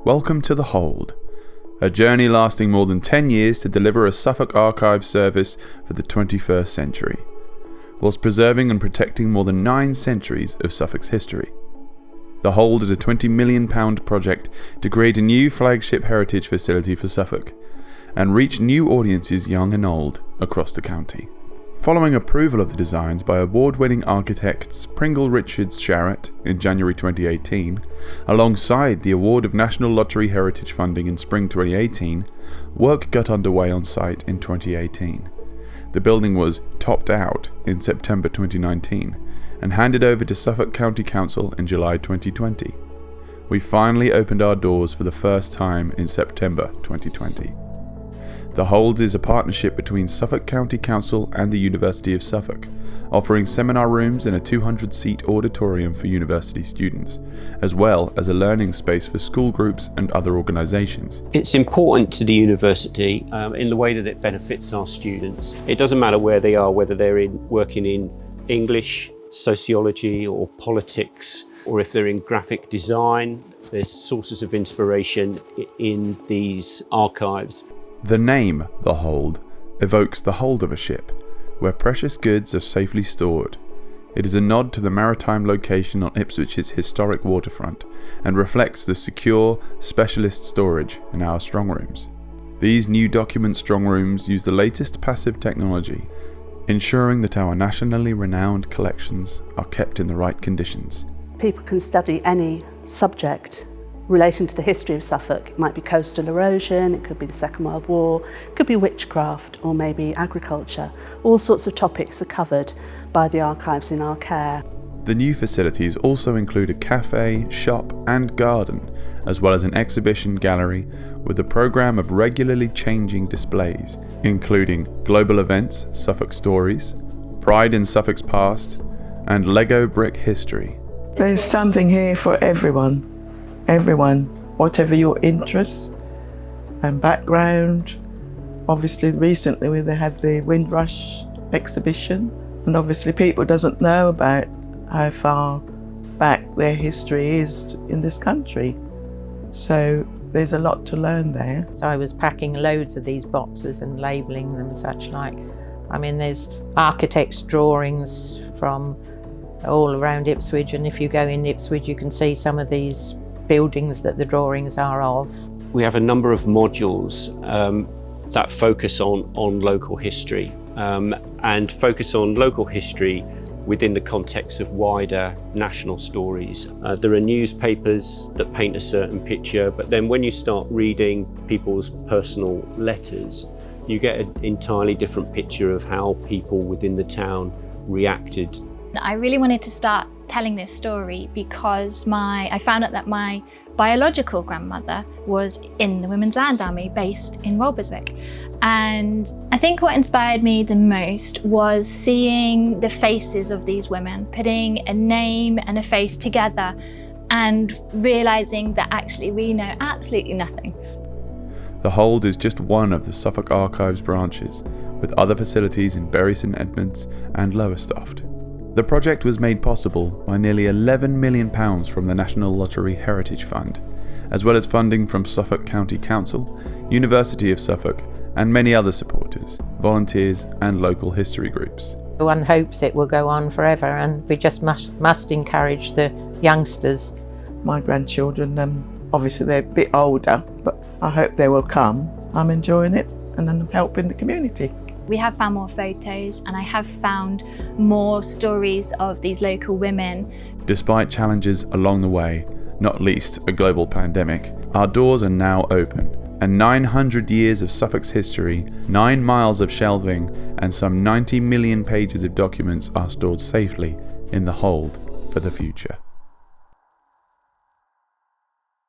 Welcome to The Hold, a journey lasting more than 10 years to deliver a Suffolk Archives service for the 21st century, whilst preserving and protecting more than 9 centuries of Suffolk's history. The Hold is a £20 million project to create a new flagship heritage facility for Suffolk and reach new audiences young and old across the county. Following approval of the designs by award-winning architects Pringle Richards Sharratt in January 2018, alongside the award of National Lottery Heritage funding in spring 2018, work got underway on site in 2018. The building was topped out in September 2019 and handed over to Suffolk County Council in July 2020. We finally opened our doors for the first time in September 2020. The Hold is a partnership between Suffolk County Council and the University of Suffolk, offering seminar rooms in a 200-seat auditorium for university students, as well as a learning space for school groups and other organisations. It's important to the university in the way that it benefits our students. It doesn't matter where they are, whether they're working in English, sociology or politics, or if they're in graphic design. There's sources of inspiration in these archives. The name, The Hold, evokes the hold of a ship, where precious goods are safely stored. It is a nod to the maritime location on Ipswich's historic waterfront and reflects the secure, specialist storage in our strong rooms. These new document strong rooms use the latest passive technology, ensuring that our nationally renowned collections are kept in the right conditions. People can study any subject relating to the history of Suffolk. It might be coastal erosion, it could be the Second World War, it could be witchcraft or maybe agriculture. All sorts of topics are covered by the archives in our care. The new facilities also include a cafe, shop and garden, as well as an exhibition gallery with a programme of regularly changing displays, including global events, Suffolk Stories, Pride in Suffolk's Past and Lego Brick History. There's something here for everyone. Everyone, whatever your interests and background. Obviously recently they had the Windrush exhibition, and obviously people doesn't know about how far back their history is in this country. So there's a lot to learn there. So I was packing loads of these boxes and labelling them such like. I mean, there's architects' drawings from all around Ipswich, and if you go in Ipswich you can see some of these buildings that the drawings are of. We have a number of modules that focus on local history and focus on local history within the context of wider national stories. There are newspapers that paint a certain picture, but then when you start reading people's personal letters, you get an entirely different picture of how people within the town reacted. I really wanted to start telling this story because I found out that my biological grandmother was in the Women's Land Army based in Walberswick. And I think what inspired me the most was seeing the faces of these women, putting a name and a face together and realising that actually we know absolutely nothing. The Hold is just one of the Suffolk Archives branches, with other facilities in Bury St Edmunds and Lowestoft. The project was made possible by nearly £11 million from the National Lottery Heritage Fund, as well as funding from Suffolk County Council, University of Suffolk and many other supporters, volunteers and local history groups. One hopes it will go on forever, and we just must encourage the youngsters. My grandchildren, obviously they're a bit older, but I hope they will come. I'm enjoying it and I'm helping the community. We have found more photos and I have found more stories of these local women. Despite challenges along the way, not least a global pandemic, our doors are now open, and 900 years of Suffolk's history, 9 miles of shelving and some 90 million pages of documents are stored safely in the Hold for the future.